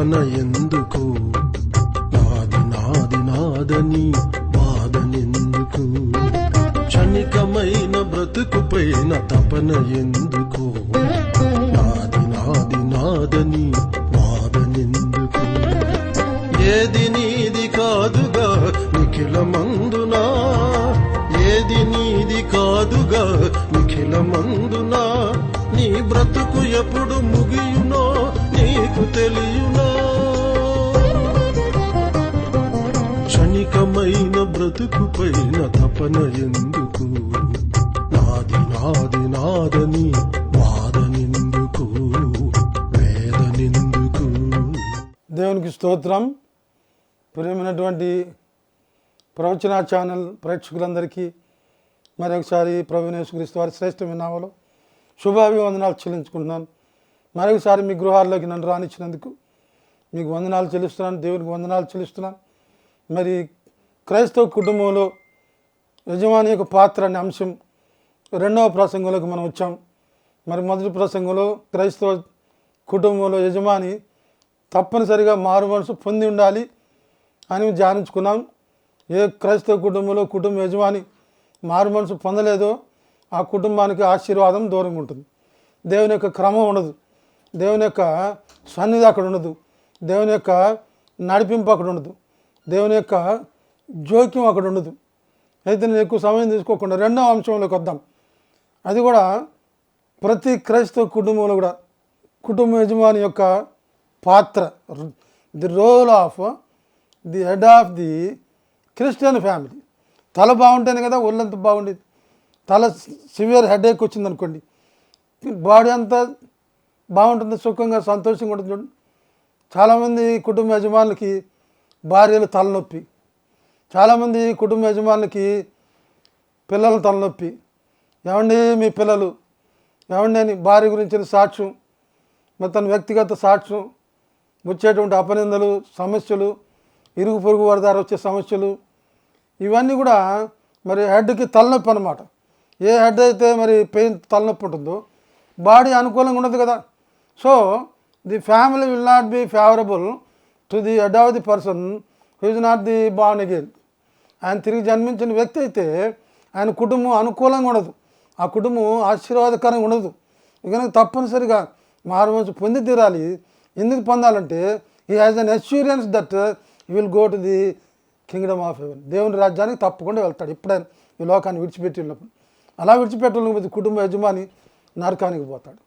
తపన ఎందుకు, నాది నాది నాదని బాధనెందుకు, క్షణికమైన బ్రతుకుపైన తపన ఎందుకు, నాది నాది నాదని బాధనెందుకు. ఏది నీది కాదుగా నిఖిలమందునా, ఏది నీది కాదుగా నిఖిలమందునా, నీ బ్రతుకు ఎప్పుడు ముగియునో నీకు తెలియునో. క్షణికమైన బ్రతుకు పైన తపన ఎందుకు, నాది నాది నాదని బాధనెందుకు, వేదనెందుకు. దేవునికి స్తోత్రం. ప్రియమైనటువంటి ప్రవచన ఛానల్ ప్రేక్షకులందరికీ మరొకసారి ప్రభువైన యేసుక్రీస్తు వారి శ్రేష్టమైన నామములో శుభాభివందనాలు చెల్లించుకుంటున్నాను. మరొకసారి మీ గృహాల్లోకి నన్ను రానిచ్చినందుకు మీకు వందనాలు చెల్లిస్తున్నాను, దేవునికి వందనాలు చెల్లిస్తున్నాను. మరి క్రైస్తవ కుటుంబంలో యజమాని యొక్క పాత్ర అనే అంశం రెండవ ప్రసంగంలోకి మనం వచ్చాం. మరి మొదటి ప్రసంగంలో క్రైస్తవ కుటుంబంలో యజమాని తప్పనిసరిగా మారు మనసు పొంది ఉండాలి అని ధ్యానించుకున్నాం. ఏ క్రైస్తవ కుటుంబంలో కుటుంబ యజమాని మారు మనసు పొందలేదో ఆ కుటుంబానికి ఆశీర్వాదం దూరంగా ఉంటుంది. దేవుని యొక్క క్రమం ఉండదు, దేవుని యొక్క సన్నిధి అక్కడ ఉండదు, దేవుని యొక్క నడిపింపు అక్కడ ఉండదు, దేవుని యొక్క జోక్యం అక్కడ ఉండదు. అయితే నేను ఎక్కువ సమయం తీసుకోకుండా రెండవ అంశంలోకి వద్దాం. అది కూడా ప్రతి క్రైస్తవ కుటుంబంలో కూడా కుటుంబ యజమాని యొక్క పాత్ర, the role of the head of the Christian family. తల బాగుంటేనే కదా ఒళ్ళంతా బాగుండేది. తల సివియర్ హెడేక్ వచ్చిందనుకోండి, బాడీ అంతా బాగుంటుంది, సుఖంగా సంతోషంగా ఉంటుంది. చూడండి, చాలామంది కుటుంబ యజమానులకి భార్యలు తలనొప్పి, చాలామంది కుటుంబ యజమానులకి పిల్లల తలనొప్పి. ఏమండి మీ పిల్లలు ఏమండి అని భార్య గురించిన సాక్ష్యం, మరి తన వ్యక్తిగత సాక్ష్యం, వచ్చేటువంటి అపనిందలు, సమస్యలు, ఇరుగు పొరుగు వారి ద్వారా వచ్చే సమస్యలు, ఇవన్నీ కూడా మరి హెడ్కి తలనొప్పి అన్నమాట. ఏ హెడ్ అయితే మరి పెయిన్ తలనొప్పి ఉంటుందో బాడీ అనుకూలంగా ఉండదు కదా. So the family will not be favourable to the head of the person who is not the born again. ఆయన తిరిగి జన్మించిన వ్యక్తి అయితే ఆయన కుటుంబం అనుకూలంగా ఉండదు, ఆ కుటుంబం ఆశీర్వాదకరంగా ఉండదు. కనుక తప్పనిసరిగా మారుమనసు పొంది తీరాలి. ఎందుకు పొందాలంటే he has an assurance that he will go to the Kingdom of haven. దేవుని రాజ్యానికి తప్పకుండా వెళ్తాడు ఎప్పుడైనా ఈ లోకాన్ని విడిచిపెట్టి వెళ్ళినప్పుడు. అలా విడిచిపెట్టలేకపోతే కుటుంబ యజమాని నరకానికి పోతాడు.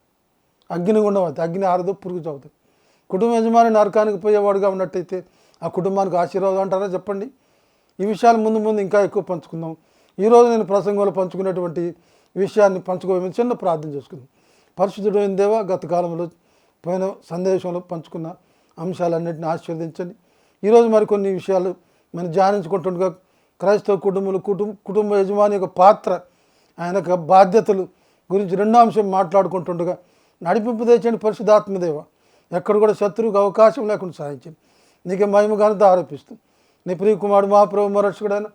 అగ్నిగుండం అవుతుంది, అగ్ని ఆరదు, పురుగు చదువుతుంది. కుటుంబ యజమాని నరకానికి పోయేవాడుగా ఉన్నట్టయితే ఆ కుటుంబానికి ఆశీర్వాదం అంటారా చెప్పండి. ఈ విషయాలు ముందు ముందు ఇంకా ఎక్కువ పంచుకుందాం. ఈరోజు నేను ప్రసంగంలో పంచుకునేటువంటి విషయాన్ని పంచుకోమని చిన్న ప్రార్థన చేసుకుందాం. పరిశుద్ధుడైన దేవా, గత కాలంలో పోయిన సందేశంలో పంచుకున్న అంశాలన్నింటినీ ఆశీర్వదించండి. ఈరోజు మరికొన్ని విషయాలు మనం ధ్యానించుకుంటుండగా క్రైస్తవ కుటుంబంలో కుటుంబ యజమాని యొక్క పాత్ర, ఆయన యొక్క బాధ్యతలు గురించి రెండో అంశం మాట్లాడుకుంటుండగా నడిపింపు తెచ్చండి పరిశుద్ధాత్మదేవ. ఎక్కడ కూడా శత్రువుకు అవకాశం లేకుండా సాధించండి. నీకే మహిమ ఘనత ఆరోపిస్తూ నీ ప్రియ కుమారుడు మహాప్రభు మరక్షకుడైన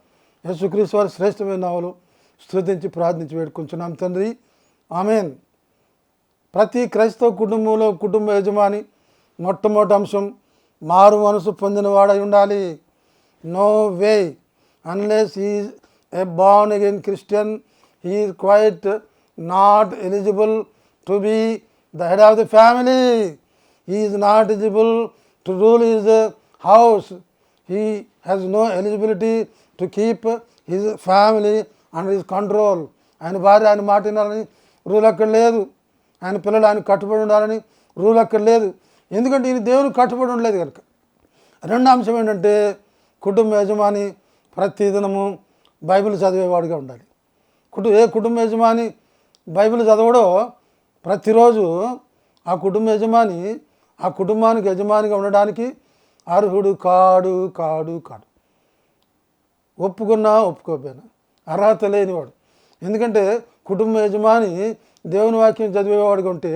యేసుక్రీస్తు వారి శ్రేష్టమైన నామములో స్తుతించి ప్రార్థించి వేడుకుంటున్నాం తండ్రి, ఆమేన్. ప్రతి క్రైస్తవ కుటుంబంలో కుటుంబ యజమాని మొట్టమొదటి అంశం మారు మనసు పొందినవాడై ఉండాలి. No way unless he is a born again Christian, he is quite not eligible to be the head of the family. He is not eligible to rule his house. He has no eligibility to keep his family under his control. ఆయన భార్య ఆయన మాట వినాలని rule అక్కడ లేదు, ఆయన పిల్లలు ఆయన కట్టుబడి ఉండాలని రూల్ అక్కడ లేదు. ఎందుకంటే ఈయన దేవునికి కట్టుబడి ఉండలేదు కనుక. రెండో అంశం ఏంటంటే కుటుంబ యజమాని ప్రతిదినము బైబిల్ చదివేవాడుగా ఉండాలి. ఏ కుటుంబ యజమాని బైబిల్ చదవడో ప్రతిరోజు ఆ కుటుంబ యజమాని ఆ కుటుంబానికి యజమానిగా ఉండడానికి అర్హుడు కాడు కాడు కాడు. ఒప్పుకున్నా ఒప్పుకోకపోయినా అర్హత లేనివాడు. ఎందుకంటే కుటుంబ యజమాని దేవుని వాక్యం చదివేవాడుగా ఉంటే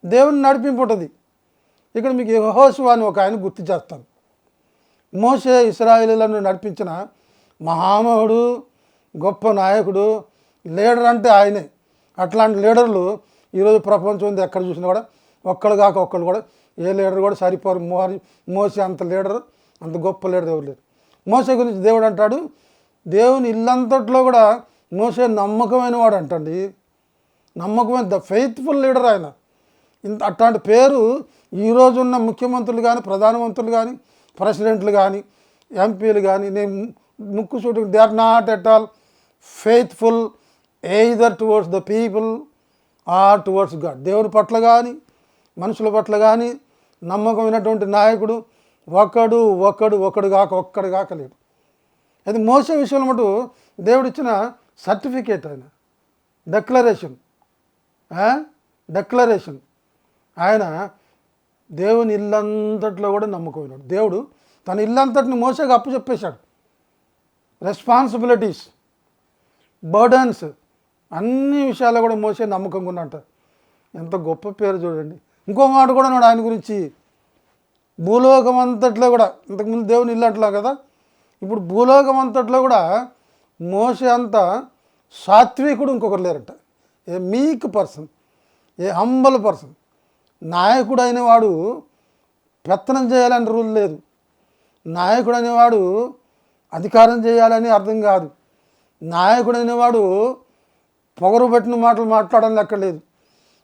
దేవుని నడిపింపు ఉంటుంది. ఇక్కడ మీకు యెహోషువ అని ఒక ఆయన గుర్తు చేస్తాను. మోషే ఇశ్రాయేలీయులను నడిపించిన మహామహుడు, గొప్ప నాయకుడు, లీడర్ అంటే ఆయనే. అట్లాంటి లీడర్లు ఈరోజు ప్రపంచం ఎక్కడ చూసినా కూడా ఒక్కళ్ళు కాక ఒక్కళ్ళు కూడా ఏ లీడర్ కూడా సరిపోరు. మోసే అంత లీడర్, అంత గొప్ప లీడర్ ఎవరు లేరు. మోసే గురించి దేవుడు అంటాడు, దేవుని ఇల్లంతట్లో కూడా మోసే నమ్మకమైన వాడు అంటండి. నమ్మకమైన ద ఫెయిత్ఫుల్ లీడర్ ఆయన. అట్లాంటి పేరు ఈరోజు ఉన్న ముఖ్యమంత్రులు కానీ, ప్రధానమంత్రులు కానీ, ప్రెసిడెంట్లు కానీ, ఎంపీలు కానీ, నేను ముక్కు చూడు, they are not at all faithful either towards the people or towards God. దేవుని పట్ల కానీ, మనుషుల పట్ల కానీ నమ్మకమైనటువంటి నాయకుడు ఒక్కడు కాక లేడు. అది మోసే విషయంలో మటు దేవుడిచ్చిన సర్టిఫికేట్, ఆయన డెక్లరేషన్. ఆయన దేవుని ఇల్లంతట్లో కూడా నమ్మకమైనాడు. దేవుడు తన ఇల్లంతటిని మోసేగా అప్పు చెప్పేశాడు. రెస్పాన్సిబిలిటీస్, బర్డన్స్, అన్ని విషయాల్లో కూడా మోసే నమ్మకంగా ఉన్నట్ట. ఎంత గొప్ప పేరు చూడండి. ఇంకో మాట కూడా ఉన్నాడు ఆయన గురించి, భూలోకం అంతట్లో కూడా, ఇంతకుముందు దేవుని ఇల్లు అంటలా కదా, ఇప్పుడు భూలోకం అంతట్లో కూడా మోసే అంత సాత్వికుడు ఇంకొకరు లేరట. ఏ మీక్ పర్సన్, ఏ హంబల్ పర్సన్. నాయకుడు అనేవాడు పెత్తనం చేయాలని రూల్ లేదు. నాయకుడు అనేవాడు అధికారం చేయాలని అర్థం కాదు. నాయకుడు అనేవాడు పొగరు పెట్టిన మాటలు మాట్లాడాలని లెక్క లేదు.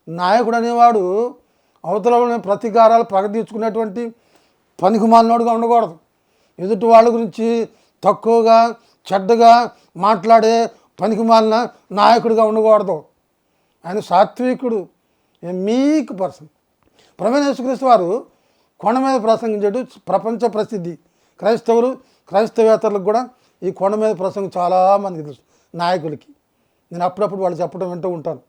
నాయకుడు అనేవాడు అవతల ప్రతీకారాలు ప్రకటించుకునేటువంటి పనికిమాలినోడుగా ఉండకూడదు. ఎదుటి వాళ్ళ గురించి తక్కువగా చెడ్డగా మాట్లాడే పనికిమాలిన నాయకుడిగా ఉండకూడదు. ఆయన సాత్వికుడు, ఏ మీక్ పర్సన్. ప్రభువైన యేసుక్రీస్తు వారు కొండ మీద ప్రసంగించేటు ప్రపంచ ప్రసిద్ధి. క్రైస్తవేతరులకు కూడా ఈ కొండ మీద ప్రసంగం చాలామందికి తెలుసు, నాయకులకి. నేను అప్పుడప్పుడు వాళ్ళు చెప్పడం వింటూ ఉంటాను.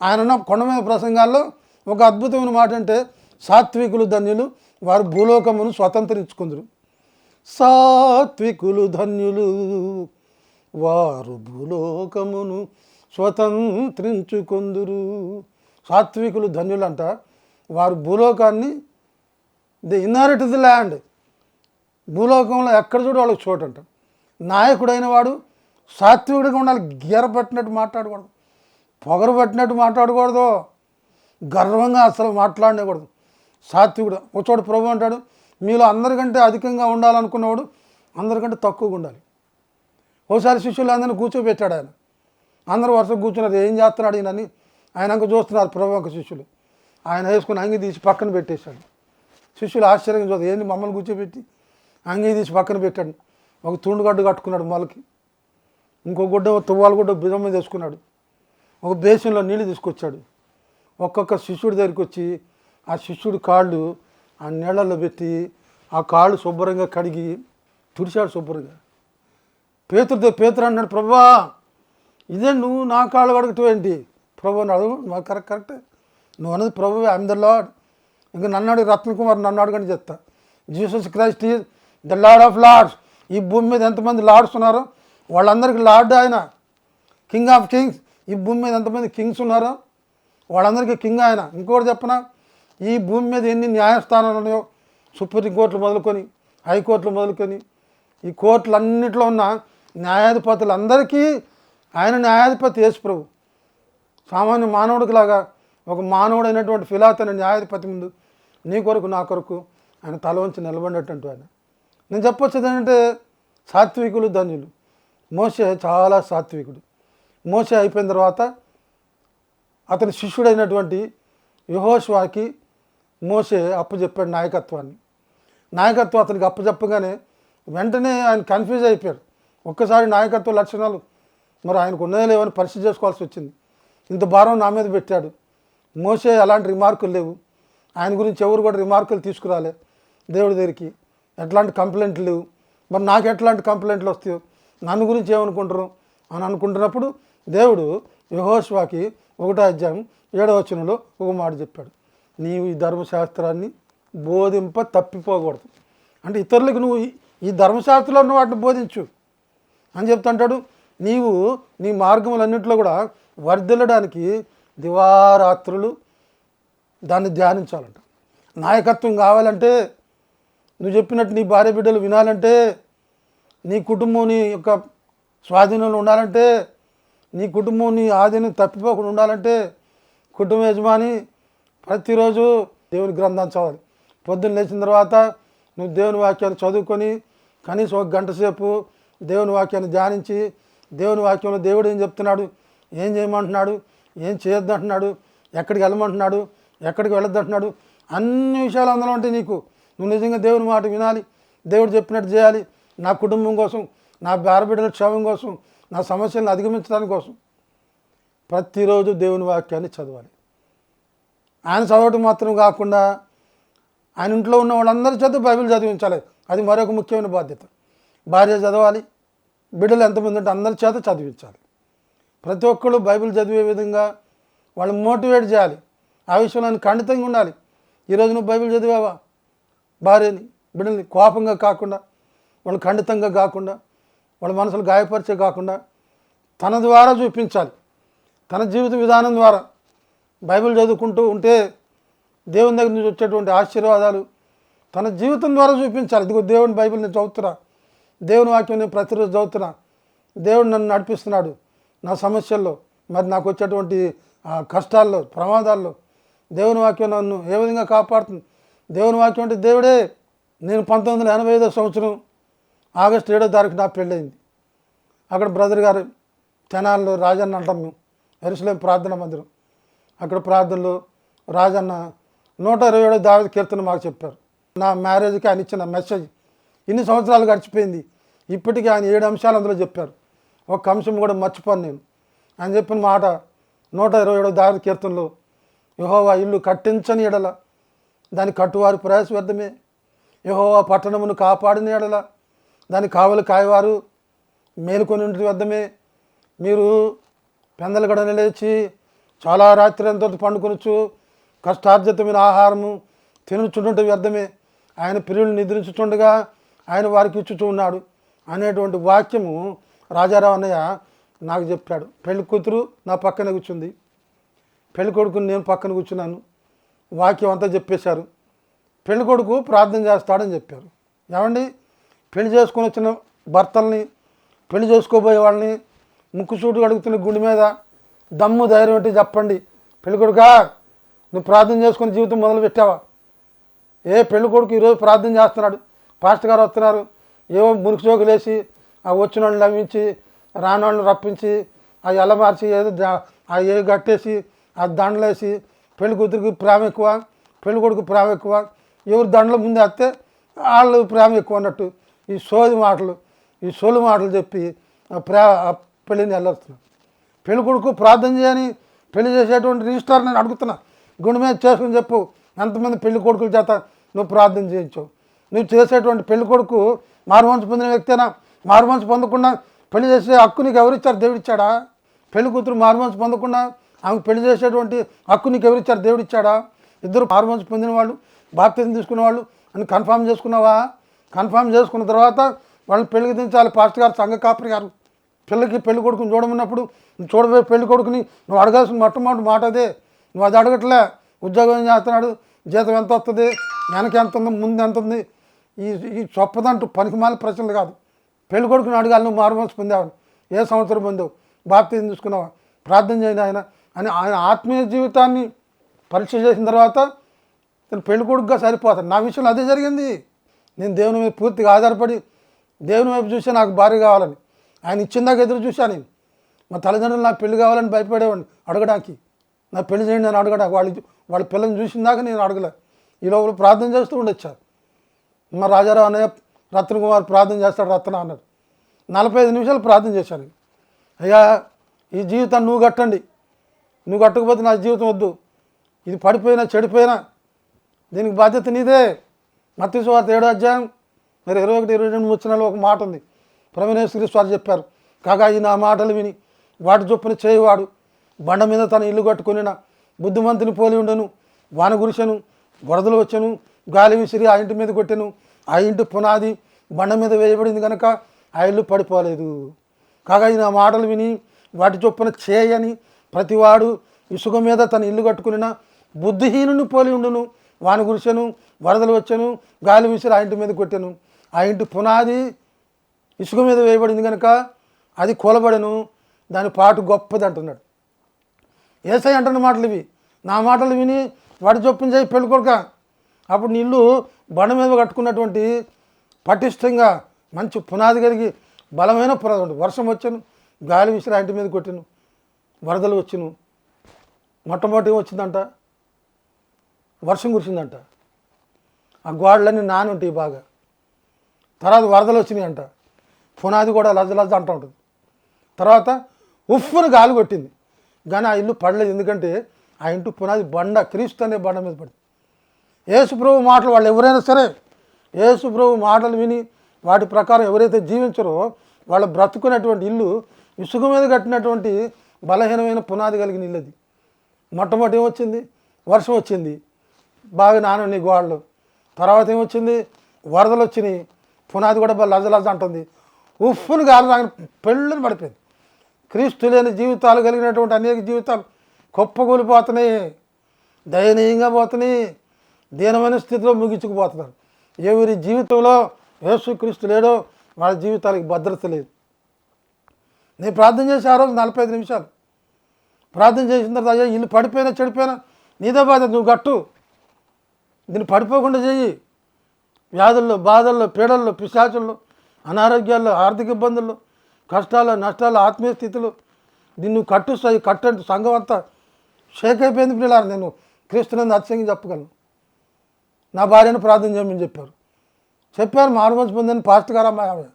ఆయన కొండ మీద ప్రసంగాల్లో ఒక అద్భుతమైన మాట అంటే, సాత్వికులు ధన్యులు, వారు భూలోకమును స్వతంత్రించుకుందరు. సాత్వికులు ధన్యులు, వారు భూలోకమును స్వతంత్రించుకుందురు. సాత్వికులు ధన్యులంట, వారు భూలోకాన్ని, ది ఇన్హెరిట్ ది ల్యాండ్. భూలోకంలో ఎక్కడ చూడు వాళ్ళకి చోటు అంట. నాయకుడైన వాడు సాత్వికుడిగా ఉండాలి. గీర పట్టినట్టు మాట్లాడకూడదు, పొగరు పట్టినట్టు మాట్లాడకూడదు, గర్వంగా అసలు మాట్లాడకూడదు. సాత్వికుడు. ఒక చోట ప్రభు అంటాడు, మీలో అందరికంటే అధికంగా ఉండాలనుకున్నవాడు అందరికంటే తక్కువగా ఉండాలి. ఒకసారి శిష్యులు అందరినీ కూర్చోబెట్టాడు ఆయన. అందరూ వరుసగా కూర్చున్నారు, ఏం చేస్తున్నాడు ఈయనని ఆయన అంక చూస్తున్నారు. ప్రభు అంక శిష్యులు ఆయన వేసుకుని అంగి తీసి పక్కన పెట్టేశాడు. శిష్యులు ఆశ్చర్యంగా చూస్తారు, ఏంటి మమ్మల్ని కూర్చోబెట్టి అంగి తీసి పక్కన పెట్టాడు. ఒక తుండుగడ్డ కట్టుకున్నాడు మొలకి, ఇంకో గుడ్డ తువ్వాలు గుడ్డ భుజం మీద వేసుకున్నాడు. ఒక బేసిన్లో నీళ్ళు తీసుకొచ్చాడు. ఒక్కొక్క శిష్యుడి దగ్గరికి వచ్చి ఆ శిష్యుడి కాళ్ళు ఆ నీళ్ళల్లో పెట్టి ఆ కాళ్ళు శుభ్రంగా కడిగి తుడిచాడు శుభ్రంగా. పేతురు అన్నాడు, ప్రభా ఇదే నువ్వు నా కాళ్ళు కడగటం ఏంటి? ప్రభు అన్నాడు, మాకు కరెక్టే, నువ్వు అన్నది ప్రభు, ఐఎమ్ ద లార్డ్. ఇంకా నన్నాడు రత్నకుమార్, నన్ను అడగని చెప్తా. Jesus Christ is the Lord of lords. ఈ భూమి మీద ఎంతమంది లార్డ్స్ ఉన్నారో వాళ్ళందరికీ లార్డ్ ఆయన, కింగ్ ఆఫ్ కింగ్స్. ఈ భూమి మీద ఎంతమంది కింగ్స్ ఉన్నారో వాళ్ళందరికీ కింగ్ ఆయన. ఇంకోటి చెప్పనా, ఈ భూమి మీద ఎన్ని న్యాయస్థానాలు ఉన్నాయో, సుప్రీంకోర్టులు మొదలుకొని హైకోర్టులు మొదలుకొని ఈ కోర్టులన్నింటిలో ఉన్న న్యాయాధిపతులందరికీ ఆయన న్యాయాధిపతి యేసు ప్రభు. సామాన్య మానవుడికి లాగా ఒక మానవుడైనటువంటి ఫిలాత్ అనే న్యాయాధిపతి ముందు నీ కొరకు నా కొరకు ఆయన తల వంచి నిలబడినట్టు ఆయన. నేను చెప్పొచ్చేది ఏంటంటే, సాత్వికులు ధన్యులు. మోసే చాలా సాత్వికుడు. మోసే అయిపోయిన తర్వాత అతని శిష్యుడైనటువంటి యెహోషువకి మోసే అప్పచెప్పాడు నాయకత్వాన్ని. నాయకత్వం అతనికి అప్పచెప్పగానే వెంటనే ఆయన కన్ఫ్యూజ్ అయిపోయాడు. ఒక్కసారి నాయకత్వ లక్షణాలు మరి ఆయనకు ఉన్నదే లేవని పరిస్థితి చేసుకోవాల్సి వచ్చింది. ఇంత భారం నా మీద పెట్టాడు. మోసే అలాంటి రిమార్కులు లేవు, ఆయన గురించి ఎవరు కూడా రిమార్కులు తీసుకురాలే దేవుడి దగ్గరికి, ఎట్లాంటి కంప్లైంట్లు లేవు. మరి నాకు ఎట్లాంటి కంప్లైంట్లు వస్తాయో, నన్ను గురించి ఏమనుకుంటారు అని అనుకుంటున్నప్పుడు దేవుడు యెహోషువకి 1వ అధ్యాయం 7వ వచనంలో ఒక మాట చెప్పాడు, నీవు ఈ ధర్మశాస్త్రాన్ని బోధింప తప్పిపోకూడదు. అంటే ఇతరులకు నువ్వు ఈ ధర్మశాస్త్రంలో ఉన్న వాటిని బోధించు అని చెప్తుంటాడు. నీవు నీ మార్గములన్నింటిలో కూడా వర్ధిల్లడానికి దివారాత్రులు దాన్ని ధ్యానించాలంట. నాయకత్వం కావాలంటే, నువ్వు చెప్పినట్టు నీ భార్య బిడ్డలు వినాలంటే, నీ కుటుంబం నీ యొక్క స్వాధీనంలో ఉండాలంటే, నీ కుటుంబం నీ ఆధీనం తప్పిపోకుండా ఉండాలంటే, కుటుంబ యజమాని ప్రతిరోజు దేవుని గ్రంథాన్ని చదవాలి. పొద్దున్న లేచిన తర్వాత నువ్వు దేవుని వాక్యాన్ని చదువుకొని కనీసం 1 గంట సేపు దేవుని వాక్యాన్ని ధ్యానించి దేవుని వాక్యంలో దేవుడు ఏం చెప్తున్నాడు, ఏం చేయమంటున్నాడు, ఏం చేయొద్దంటున్నాడు, ఎక్కడికి వెళ్ళమంటున్నాడు, ఎక్కడికి వెళ్ళొద్దంటున్నాడు, అన్ని విషయాలు అందులో ఉంటాయి. నువ్వు నిజంగా దేవుని మాట వినాలి, దేవుడు చెప్పినట్టు చేయాలి. నా కుటుంబం కోసం, నా భార్యబిడ్డల క్షేమం కోసం, నా సమస్యలను అధిగమించడానికి కోసం ప్రతిరోజు దేవుని వాక్యాన్ని చదవాలి. ఆయన చదవటం మాత్రం కాకుండా ఆయన ఇంట్లో ఉన్న వాళ్ళందరి చేత బైబిల్ చదివించాలి. అది మరొక ముఖ్యమైన బాధ్యత. భార్య చదవాలి, బిడ్డలు ఎంతమంది ఉంటే అందరి చేత చదివించాలి. ప్రతి ఒక్కళ్ళు బైబిల్ చదివే విధంగా వాళ్ళు మోటివేట్ చేయాలి. ఆ విషయంలో ఖండితంగా ఉండాలి. ఈరోజు నువ్వు బైబిల్ చదివావా, భార్యని బిడ్డల్ని కోపంగా కాకుండా, వాళ్ళు ఖండితంగా కాకుండా, వాళ్ళ మనసులు గాయపరిచే కాకుండా తన ద్వారా చూపించాలి. తన జీవిత విధానం ద్వారా బైబిల్ చదువుకుంటూ ఉంటే దేవుని దగ్గర నుంచి వచ్చేటువంటి ఆశీర్వాదాలు తన జీవితం ద్వారా చూపించాలి. ఇదిగో దేవుని బైబిల్ నేను చదువుతున్నా, దేవుని వాక్యం నేను ప్రతిరోజు చదువుతున్నా, దేవుడు నన్ను నడిపిస్తున్నాడు నా సమస్యల్లో, మరి నాకు వచ్చేటువంటి కష్టాల్లో, ప్రమాదాల్లో దేవుని వాక్యం నన్ను ఏ విధంగా కాపాడుతుంది. దేవుని వాక్యం అంటే దేవుడే. నేను 1985 సంవత్సరం ఆగస్టు 7వ తారీఖు నా పెళ్ళయింది. అక్కడ బ్రదర్ గారు తెనాల్లో రాజన్న అంటాం మేము, యెరూషలేం ప్రార్థన మందిరం. అక్కడ ప్రార్థనలో రాజన్న 127 దావీదు కీర్తన మాకు చెప్పారు. నా మ్యారేజ్కి ఆయన ఇచ్చిన మెసేజ్. ఇన్ని సంవత్సరాలు గడిచిపోయింది, ఇప్పటికీ ఆయన 7 అంశాలు అందులో చెప్పారు. ఒక అంశం కూడా మర్చిపోను నేను. ఆయన చెప్పిన మాట 127 దావీదు కీర్తనలో, యెహోవా ఇల్లు కట్టించని ఎడల దాని కట్టువారు ప్రయాస వ్యర్థమే, యెహోవా పట్టణమును కాపాడిన ఎడల దాని కావలి కాయవారు మేలుకొని ఉండి వ్యర్థమే. మీరు పెందలగడన లేచి చాలా రాత్రి అంతా పండుకొనొచ్చు, కష్టార్జితమైన ఆహారము తినుచుంటుంటే వ్యర్థమే, ఆయన ప్రియులు నిద్రించుతుండగా ఆయన వారికి ఇచ్చుచూ ఉన్నాడు అనేటువంటి వాక్యము రాజారావు అన్నయ్య నాకు చెప్పాడు. పెళ్లి కూతురు నా పక్కన కూర్చుంది, పెళ్లి కొడుకుని నేను పక్కన కూర్చున్నాను. వాక్యం అంతా చెప్పేశారు. పెళ్లి కొడుకు ప్రార్థన చేస్తాడని చెప్పారు. ఏమండి, పెళ్లి చేసుకొని వచ్చిన భర్తల్ని, పెళ్లి చేసుకోబోయే వాళ్ళని ముక్కుసూటు అడుగుతున్న గుండె మీద దమ్ము ధైర్యం ఏంటి చెప్పండి. పెళ్లి కొడుకా, నువ్వు ప్రార్థన చేసుకుని జీవితం మొదలు పెట్టావా? ఏ పెళ్లి కొడుకు ఈరోజు ప్రార్థన చేస్తున్నాడు, పాస్టర్ గారు వస్తున్నారు, ఏవో మురికి చోకులేసి ఆ వచ్చిన వాళ్ళని నవ్వించి రాని వాళ్ళని రప్పించి ఆ ఎల్ల మార్చి ఏదో ఆ ఏ కట్టేసి ఆ దండలేసి పెళ్లి కూతురికి ప్రేమ ఎక్కువ, పెళ్లి కొడుకు ప్రేమ ఎక్కువ, ఎవరు దండల ముందే వస్తే వాళ్ళు ప్రేమ ఎక్కువ అన్నట్టు ఈ సోది మాటలు, ఈ సోలు మాటలు చెప్పి పెళ్ళిని వెళ్ళొస్తున్నాను. పెళ్లి కొడుకు ప్రార్థన చేయని పెళ్లి చేసేటువంటి రిజిస్టార్ నేను అడుగుతున్నా, గుండె మీద చేసుకుని చెప్పు, ఎంతమంది పెళ్లి కొడుకుల చేత నువ్వు ప్రార్థన చేయించావు? నువ్వు చేసేటువంటి పెళ్లి కొడుకు మారుమనసు పొందిన వ్యక్తేనా? మారుమనసు పొందకుండా పెళ్లి చేసే హక్కు నీకు ఎవరిచ్చారు? దేవుడిచ్చాడా? పెళ్లి కూతురు మారుమనసు పొందకుండా ఆమె పెళ్లి చేసేటువంటి హక్కు నీకు ఎవరిచ్చారు? దేవుడిచ్చాడా? ఇద్దరు మారుమనసు పొందిన వాళ్ళు, బాప్తిజం తీసుకున్న వాళ్ళు అని కన్ఫామ్ చేసుకున్నావా? కన్ఫామ్ చేసుకున్న తర్వాత వాళ్ళని పెళ్లికి దించాలి. పాస్టర్ గారు, సంఘ కాపరి గారు పిల్లకి పెళ్లి కొడుకుని చూడమన్నప్పుడు నువ్వు చూడబోయే పెళ్లి కొడుకుని నువ్వు అడగాల్సిన మొట్టమొదటి మాట అదే. నువ్వు అది అడగట్లే. ఉద్యోగం ఏం చేస్తున్నాడు, జీతం ఎంత వస్తుంది, వెనక ఎంత ఉంది, ముందు ఎంత ఉంది, ఈ చొప్పదంటూ పనికిమాల ప్రశ్నలు కాదు. పెళ్లి కొడుకుని అడగాలి, నువ్వు మారుమనసు పొందావు, ఏ సంవత్సరం పొందావు, బాప్తిజం తీసుకున్నావా, ప్రార్థన చేయండి ఆయన అని ఆయన ఆత్మీయ జీవితాన్ని పరీక్ష చేసిన తర్వాత నేను పెళ్లి కొడుకుగా సరిపోతాను. నా విషయంలో అదే జరిగింది. నేను దేవుని మీద పూర్తిగా ఆధారపడి దేవుని వైపు చూసి నాకు భార్య కావాలని ఆయన ఇచ్చిందాక ఎదురు చూశాను. నేను మా తల్లిదండ్రులు నాకు పెళ్లి కావాలని భయపడేవాడిని అడగడానికి. నా పెళ్లి చేయండి అని అడగడానికి వాళ్ళ పిల్లల్ని చూసిందాక నేను అడగలే. ఈ లోపల ప్రార్థన చేస్తూ ఉండొచ్చా. మా రాజారావు అన్నయ్య రత్న కుమార్ ప్రార్థన చేస్తాడు, రత్న అన్నాడు. 45 నిమిషాలు ప్రార్థన చేశాను. అయ్యా, ఈ జీవితాన్ని నువ్వు కట్టండి, నువ్వు కట్టకపోతే నా జీవితం వద్దు, ఇది పడిపోయినా చెడిపోయినా దీనికి బాధ్యత నీదే. మత్తయి సువార్త 7వ అధ్యాయం మరి 21-22 వచనాల్లో ఒక మాట ఉంది. ప్రభువైన యేసుక్రీస్తు వారు చెప్పారు, కాగా ఈ నా మాటలు విని వాటి చొప్పున చేయవాడు బండ మీద తన ఇల్లు కట్టుకొనిన బుద్ధిమంతుని పోలి ఉండను. వాన గురిసెను, వరదలు వచ్చెను, గాలి విసిరి ఆ ఇంటి మీద కొట్టెను. ఆ ఇంటి పునాది బండ మీద వేయబడింది కనుక ఆ ఇల్లు పడిపోలేదు. కాగా ఈ నా మాటలు విని వాటి చొప్పున చేయని ప్రతివాడు ఇసుక మీద తన ఇల్లు కట్టుకునిన బుద్ధిహీనుని పోలి ఉండును. వాన గురిసెను, వరదలు వచ్చెను, గాలి విసిరి ఆ ఇంటి మీద కొట్టెను. ఆ ఇంటి పునాది ఇసుక మీద వేయబడింది కనుక అది కూలబడెను, దాని పాటు గొప్పది అంటున్నాడు. యేసయ్య అంటున్న మాటలు ఇవి. నా మాటలు విని వాడి చొప్పున చేయి పెళ్ళి కొడుక. అప్పుడు నీ ఇల్లు బండ మీద కట్టుకున్నటువంటి పటిష్టంగా మంచి పునాది కలిగి బలమైన పునాది ఉంటుంది. వర్షం వచ్చాను, గాలి విసిరి ఇంటి మీద కొట్టాను, వరదలు వచ్చాను. మొట్టమొదటి ఏమొచ్చిందంట, వర్షం కురిసిందంట. ఆ గోడలన్నీ నాని ఉంటాయి బాగా. తర్వాత వరదలు వచ్చినాయి అంట, పునాది కూడా లజ్జ అంటూ ఉంటుంది. తర్వాత ఉప్పును గాలి కొట్టింది, కానీ ఆ ఇల్లు పడలేదు. ఎందుకంటే ఆ ఇంటి పునాది బండ, క్రీస్తు అనే బండ మీద పడింది. యేసుప్రభు మాటలు వాళ్ళు ఎవరైనా సరే యేసుప్రభు మాటలు విని వాటి ప్రకారం ఎవరైతే జీవించారో వాళ్ళు బ్రతుకునేటువంటి ఇల్లు ఇసుక మీద కట్టినటువంటి బలహీనమైన పునాది కలిగిన ఇల్లు. అది మొట్టమొదటి ఏమొచ్చింది, వర్షం వచ్చింది, బాగా నానని గోడలు. తర్వాత ఏమొచ్చింది, వరదలు వచ్చినాయి, పునాది కూడా లజ అంటుంది. ఉప్పును గాలి రాగిన పెళ్ళని పడిపోయింది. క్రీస్తు లేని జీవితాలు కలిగినటువంటి అనేక జీవితాలు కుప్పకూలిపోతున్నాయి, దయనీయంగా పోతున్నాయి, దీనమైన స్థితిలో ముగించుకుపోతున్నారు. ఎవరి జీవితంలో యేసుక్రీస్తు లేడో వాళ్ళ జీవితాలకు భద్రత లేదు. నేను ప్రార్థన చేసి ఆ రోజు 45 నిమిషాలు ప్రార్థన చేసిన తర్వాత, అయ్యా ఇల్లు పడిపోయినా చెడిపోయినా నీదే బాధ్యత, నువ్వు గట్టు, దీన్ని పడిపోకుండా చెయ్యి. వ్యాధుల్లో, బాధల్లో, పీడల్లో, పిశాచుల్లో, అనారోగ్యాల్లో, ఆర్థిక ఇబ్బందుల్లో, కష్టాలు, నష్టాలు, ఆత్మీయ స్థితిలో దీన్ని నువ్వు కట్టంటే సంఘం అంతా షేక్ అయిపోయింది. పిల్లలు నేను క్రీస్తునందు అత్యంగా చెప్పగలను. నా భార్యను ప్రార్థన చేయమని చెప్పారు. మారుమనసు పొందని పాస్టర్ గారు అమ్మాయి, ఆమె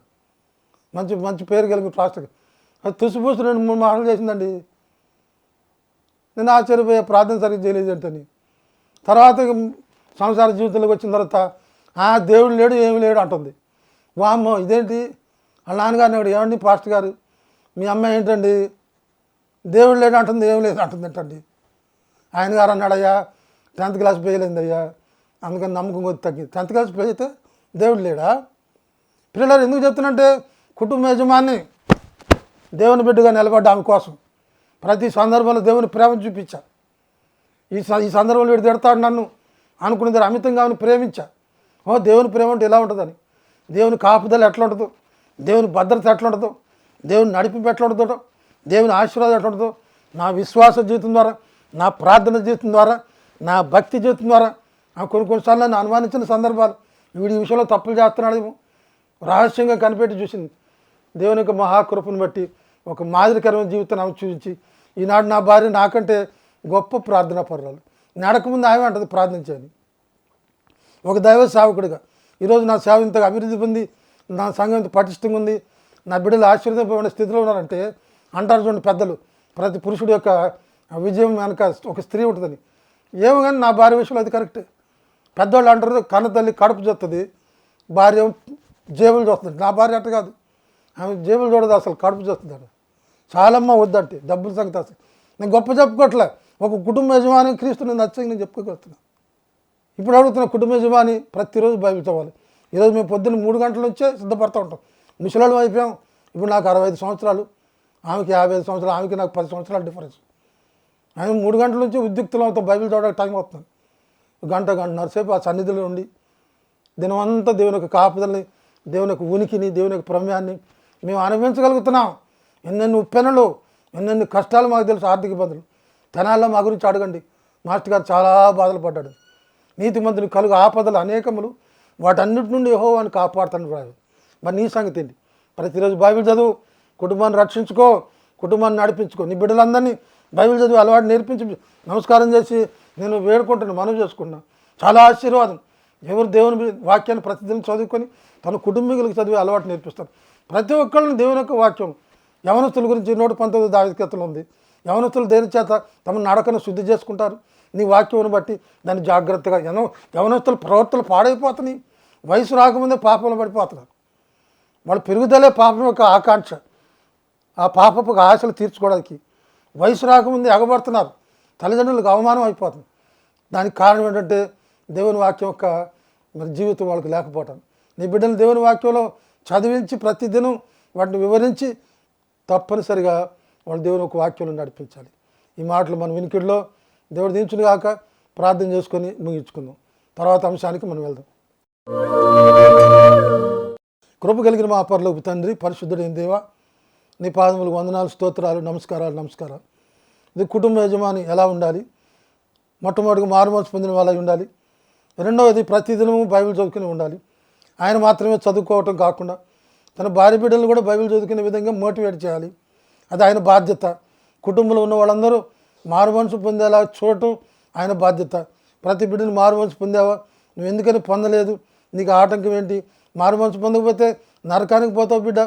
మంచి పేరు కలిగి పాస్టర్ గారు. అది తుసిపూసి 2-3 మాటలు చేసిందండి. నేను ఆశ్చర్యపోయే, ప్రార్థన సరిగ్గా చేయలేదు ఏంటని. తర్వాత సంసార జీవితంలోకి వచ్చిన తర్వాత దేవుడు లేడు, ఏమి లేడు అంటుంది. వామ్మో ఇదేంటి, వాళ్ళ నాన్నగారిని అన్నాడు, ఏమండి పాస్టర్ గారు మీ అమ్మాయి ఏంటండి దేవుడు లేడు అంటుంది, ఏమి లేదు అంటుంది ఏంటండి. ఆయన గారు అన్నాడు, అయ్యా 10th క్లాస్ ఫెయిల్ అయింది అయ్యా, అందుకని నమ్మకం కొద్ది తగ్గింది. 10th క్లాస్ ఫెయిల్ అయితే దేవుడు లేడా? పిల్లలు ఎందుకు చెప్తున్నంటే, కుటుంబ యజమాని దేవుని బిడ్డగా నిలబడ్డ ఆమె కోసం ప్రతి సందర్భంలో దేవుని ప్రేమ చూపించా. ఈ సందర్భంలో వీడు తిడతాడు నన్ను అనుకున్న దగ్గర అమితంగా ఆమెను ప్రేమించా. దేవుని ప్రేమ అంటే ఎలా ఉంటుందని, దేవుని కాపుదల ఎట్లా ఉంటుందో, దేవుని భద్రత ఎట్లా ఉంటుందో, దేవుని నడిపింపు ఎట్లా ఉంటుందో, దేవుని ఆశీర్వాదం ఎట్లా ఉంటుందో, నా విశ్వాస జీవితం ద్వారా, నా ప్రార్థన జీవితం ద్వారా, నా భక్తి జీవితం ద్వారా కొన్నిసార్లు నన్ను అనుమానించిన సందర్భాలు, వీడి విషయంలో తప్పులు చేస్తున్నాడేమో రహస్యంగా కనిపెట్టి చూసింది. దేవుని యొక్క మహాకృపను బట్టి ఒక మాదిరికరమైన జీవితాన్ని ఆమె చూపించి, ఈనాడు నా భార్య నాకంటే గొప్ప ప్రార్థనా పరురాలు. నడకముందు ఆమె అంటది ప్రార్థించాను. ఒక దైవ సేవకుడిగా ఈరోజు నా సేవ ఇంతగా అభివృద్ధి పొంది, నా సంఘం ఇంత పటిష్టంగా ఉంది, నా బిడ్డలు ఆశీర్వదింపబడిన స్థితిలో ఉన్నారంటే అంటారు చూడండి పెద్దలు, ప్రతి పురుషుడు యొక్క విజయం వెనక ఒక స్త్రీ ఉంటుందని. ఏమో కానీ నా భార్య విషయంలో అది కరెక్టే. పెద్దవాళ్ళు అంటారు కన్న తల్లి కడుపు చూస్తుంది, భార్య జేబులు చూస్తుంది. నా భార్య అట్ట కాదు, ఆమె జేబులు చూడదు, అసలు కడుపు చూస్తుంది. చాలమ్మ వద్దంటే డబ్బుల సంగతి అసలు నేను గొప్ప చెప్పుకోవట్లే. ఒక కుటుంబ యజమాని క్రీస్తుని నచ్చని నేను చెప్పుకోగలుగుతున్నా. ఇప్పుడు అడుగుతున్న కుటుంబ యజమాని ప్రతిరోజు బైబిల్ చదవాలి. ఈరోజు మేము పొద్దున్న 3 గంటల నుంచే సిద్ధపడుతూ ఉంటాం. ముసలాళ్ళు అయిపోయాం. ఇప్పుడు నాకు 65 సంవత్సరాలు, ఆమెకి 55 సంవత్సరాలు, ఆమెకి నాకు 10 సంవత్సరాల డిఫరెన్స్. ఆమె 3 గంటల నుంచి ఉద్యుక్తులు అవుతాం, బైబిల్ చదవడానికి టైం అవుతుంది. గంటన్నర సేపు ఆ సన్నిధిలో ఉండి దినమంతా దేవుని యొక్క కాపుదలని, దేవుని యొక్క ఉనికిని, దేవుని యొక్క ప్రమేయాన్ని మేము అనుభవించగలుగుతున్నాం. ఎన్నెన్ని ఉప్పెనలు, ఎన్నెన్ని కష్టాలు మాకు తెలుసు. ఆర్థిక ఇబ్బందులు తెనాల్లో మా గురించి అడగండి, మాస్టర్ గారు చాలా బాధలు పడ్డాడు. నీతిమంతుని కలుగు ఆపదలు అనేకములు, వాటన్నిటి నుండి యెహోవాను కాపాడుతాను. మరి నీ సంగతి ఏంటి? ప్రతిరోజు బైబిల్ చదువు, కుటుంబాన్ని రక్షించుకో, కుటుంబాన్ని నడిపించుకో. నీ బిడ్డలందరినీ బైబిల్ చదువు అలవాటు నేర్పించి నమస్కారం చేసి నేను వేడుకుంటున్నాను, మనవి చేసుకున్నాను. చాలా ఆశీర్వాదం. ఎవరు దేవుని వాక్యాన్ని ప్రతిదినం చదువుకొని తన కుటుంబీకులకు చదివే అలవాటు నేర్పిస్తారు. ప్రతి ఒక్కళ్ళని దేవుని యొక్క వాక్యం. యవనస్తుల గురించి 119 దావీదు కీర్తనలో ఉంది. యవనస్తులు దేని చేత తమ నడకను శుద్ధి చేసుకుంటారు? నీ వాక్యమును బట్టి దాన్ని జాగ్రత్తగా. యవనస్తుల ప్రవర్తనలు పాడైపోతున్నాయి. వయసు రాకముందే పాపంలో పడిపోతున్నారు. వాళ్ళు పెరుగుదలే పాపం యొక్క ఆకాంక్ష, ఆ పాపపు ఆశలు తీర్చుకోవడానికి. వయసు రాకముందే ఎగబడుతున్నారు, తల్లిదండ్రులకు అవమానం అయిపోతుంది. దానికి కారణం ఏంటంటే దేవుని వాక్యం యొక్క మరి జీవితం వాళ్ళకి లేకపోవటం. నీ బిడ్డలు దేవుని వాక్యంలో చదివించి ప్రతిదినం వాటిని వివరించి తప్పనిసరిగా వాళ్ళు దేవుని ఒక వాక్యంలో నడిపించాలి. ఈ మాటలు మన వినికిడిలో దేవుడు దించును గాక. ప్రార్థన చేసుకొని ముగించుకుందాం. తర్వాత అంశానికి మనం వెళ్దాం. కృప కలిగిన మా పరలోకపు తండ్రి, పరిశుద్ధుడైన దేవా, నీ పాదములకు వందనాలు, స్తోత్రాలు, నమస్కారాలు. ఇది కుటుంబ యజమాని ఎలా ఉండాలి, మొట్టమొదటిగా మారుమనసు పొందిన వాళ్ళై ఉండాలి. రెండవది ప్రతిదినము బైబిల్ చదువుకుని ఉండాలి. ఆయన మాత్రమే చదువుకోవటం కాకుండా తన భార్య బిడ్డలను కూడా బైబిల్ చదువుకునే విధంగా మోటివేట్ చేయాలి. అది ఆయన బాధ్యత. కుటుంబంలో ఉన్న వాళ్ళందరూ మారుమనసు పొందేలా చూడటం ఆయన బాధ్యత. ప్రతి బిడ్డను మారుమనసు పొందావా, నువ్వు ఎందుకని పొందలేదు, నీకు ఆటంకం ఏంటి, మారుమనసు పొందకపోతే నరకానికి పోతావు బిడ్డ.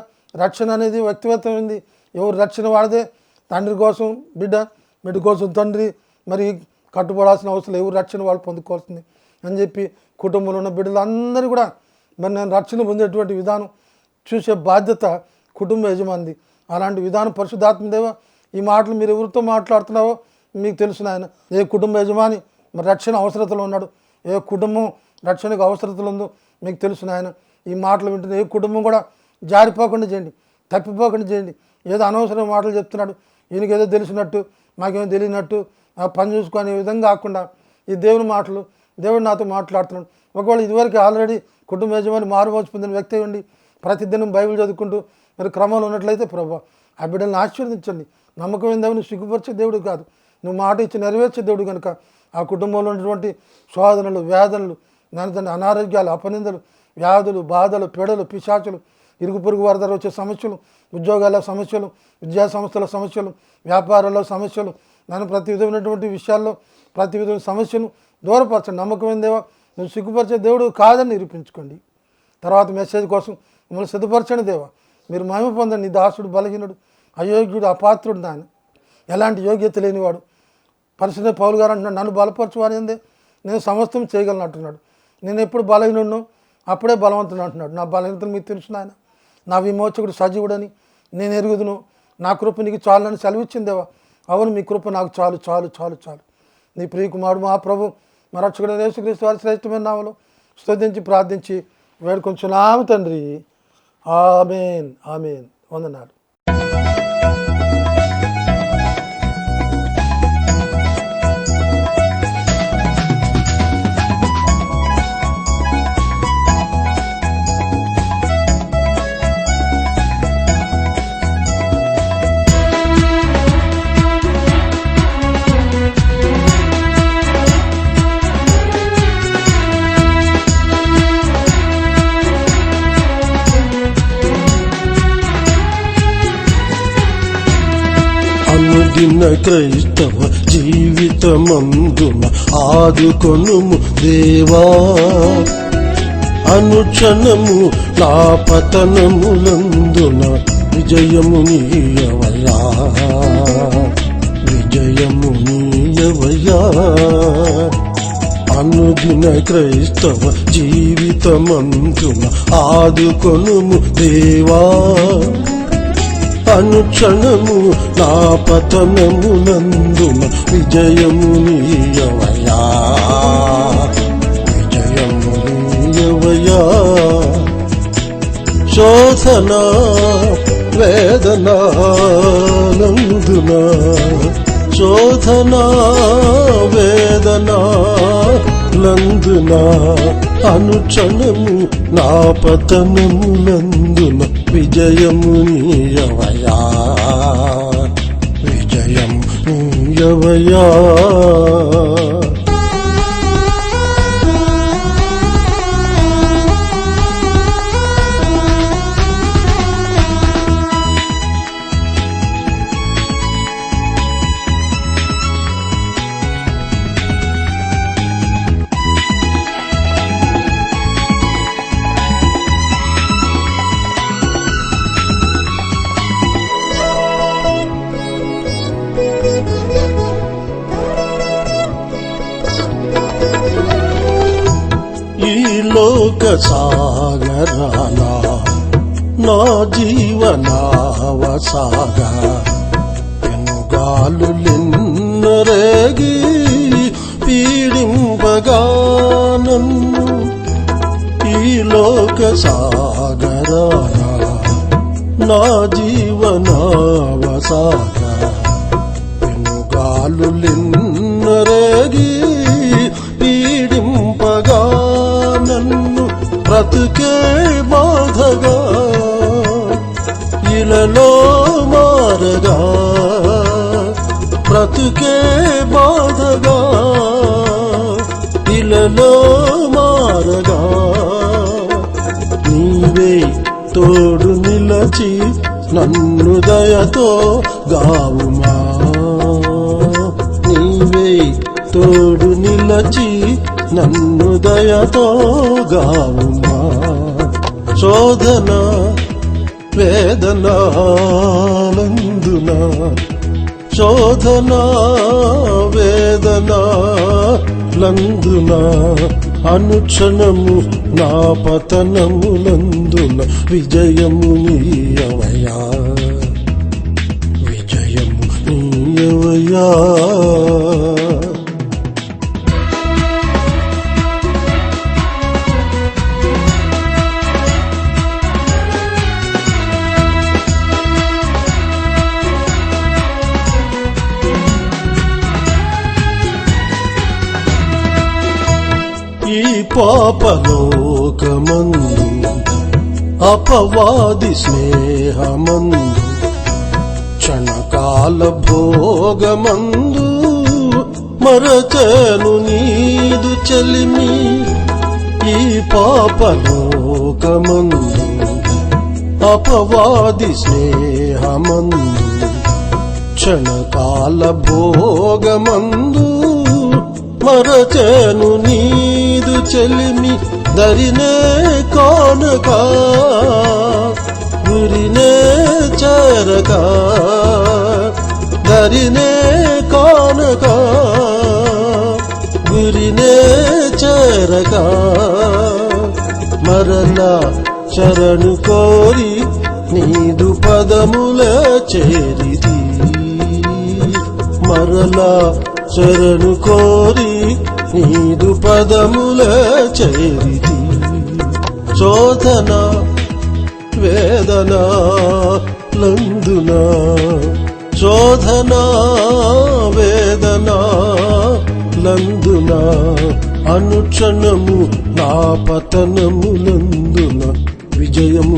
రక్షణ అనేది వ్యక్తిగతమైంది. ఎవరు రక్షణ వాడితే తండ్రి కోసం బిడ్డ, బిడ్డ కోసం తండ్రి, మరి కట్టుబడాల్సిన అవసరం ఎవరు రక్షణ వాళ్ళు పొందుకోవాల్సింది అని చెప్పి కుటుంబంలో ఉన్న బిడ్డలందరూ కూడా మరి నేను రక్షణ పొందేటువంటి విధానం చూసే బాధ్యత కుటుంబ యజమానిది. అలాంటి విధానం పరిశుద్ధాత్మదేవ ఈ మాటలు మీరు ఎవరితో మాట్లాడుతున్నావో మీకు తెలుసు ఆయన. ఏ కుటుంబ యజమాని మరి రక్షణ అవసరతలో ఉన్నాడు, ఏ కుటుంబం రక్షణకు అవసరతలు ఉందో మీకు తెలుసు ఆయన. ఈ మాటలు వింటున్న ఏ కుటుంబం కూడా జారిపోకుండా చేయండి, తప్పిపోకుండా చేయండి. ఏదో అనవసరమైన మాటలు చెప్తున్నాడు, ఈయనకి ఏదో తెలిసినట్టు మాకేమో తెలియనట్టు పని చూసుకునే విధంగా కాకుండా ఈ దేవుని మాటలు, దేవుడు నాతో మాట్లాడుతున్నాడు. ఒకవేళ ఇదివరకు ఆల్రెడీ కుటుంబ యజమాని మారుమోచి పొందిన వ్యక్తి ఉండి ప్రతిదినం బైబిల్ చదువుకుంటూ మరి క్రమంలో ఉన్నట్లయితే ప్రభా ఆ బిడ్డలను ఆశీర్వదించండి. నమ్మకమైన దేవుని సిగ్గుపరిచే దేవుడు కాదు, నువ్వు మాట ఇచ్చి నెరవేర్చే దేవుడు కనుక ఆ కుటుంబంలో ఉన్నటువంటి శోధనలు, వేదనలు, దాని అనారోగ్యాలు, అపనిందలు, వ్యాధులు, బాధలు, పీడలు, పిశాచులు, ఇరుగు పొరుగు వారి ద్వారా వచ్చే సమస్యలు, ఉద్యోగాల సమస్యలు, విద్యా సంస్థల సమస్యలు, వ్యాపారాల్లో సమస్యలు, నన్ను ప్రతి విధమైనటువంటి విషయాల్లో ప్రతి విధమైన సమస్యను దూరపరచండి. నమ్మకమైన దేవా నువ్వు సిగ్గుపరిచే దేవుడు కాదని నిరూపించుకోండి. తర్వాత మెసేజ్ కోసం మిమ్మల్ని సిద్ధపరచండి దేవా. మీరు మహిమ పొందండి. నీ దాసుడు బలహీనుడు, అయోగ్యుడు, అపాత్రుడు, నాయన ఎలాంటి యోగ్యత లేనివాడు. పరిశుద్ధ పౌలు గారు అంటున్నాడు, నన్ను బలపరచువాని అందే నేను సమస్తం చేయగలను అంటున్నాడు. నేను ఎప్పుడు బలహీనుడును అప్పుడే బలవంతుడు అంటున్నాడు. నా బలహీనతలు మీకు తెలుసు నాయన. నా విమోచకుడు సజీవుడని నేను ఎరుగుదును, నా కృప నీకు చాలని సెలవిచ్చిందేవా. అవును, మీ కృప నాకు చాలు చాలు చాలు చాలు. నీ ప్రియకుమారుడు మా ప్రభు మా రక్షకుడు యేసుక్రీస్తు వారి శ్రేష్టమైన నామములో స్తుతించి ప్రార్థించి వేడుకొంచున్నాము తండ్రి. ఆమేన్ ఆమేన్. వందనాలు. అనుదిన క్రైస్తవ జీవితమందున ఆదుకొనుము దేవా. అనుక్షణము నా పతనములందున విజయము నీయవయా, విజయము నీయవయా. అనుదిన క్రైస్తవ జీవితమందున ఆదుకొనుము దేవా. అనుక్షణము నా పతనమునందున విజయము నీయవయా, విజయము నీయవయా. శోధన వేదన నందున, శోధన వేదన నందున, అనుక్షణము నా పతనమునందున విజయము నీయవయా, విజయం నీయవయా. లోక సాగరాల నా జీవనావసాగా పెనుగాలులెన్నరేగి పీడింపగా నన్ను. ఈ లోక సాగరాల నా జీవనావసాగా పెనుగాలులెన్నరేగి పీడింపగా నన్ను. బ్రతుకే బాధగా ఇలలో మారగా, బ్రతుకే బాధగా తోడు నిలచి నన్ను దయతో గావుమా. నీవే తోడు నిలచి నన్ను దయతో గావుమా. శోధన వేదనాలందున శోధన వేదనాలందున అనుక్షణము నా పతనములందున విజయము నీయవయా, విజయము నీయవయా. ఈ పాపలోకమందు అపవాది స్నేహమందు క్షణకాల భోగమందు మరచెను నీదు చెలిమి. ఈ పాపలోకమందు అపవాది స్నేహమందు క్షణకాల భోగమందు మరచెను నీదు చెలిమి. దరినే కానక గురినే చేరక, దరినే కానక గురినే చేరక, మరలా శరణు కోరి నీదు పదములే చేరితి. మరలా శరణు కోరి నీదు పదములే చేరితి. శోధన వేదనాలందున శోధన వేదనాలందున అనుక్షణము నా పతనములందున విజయం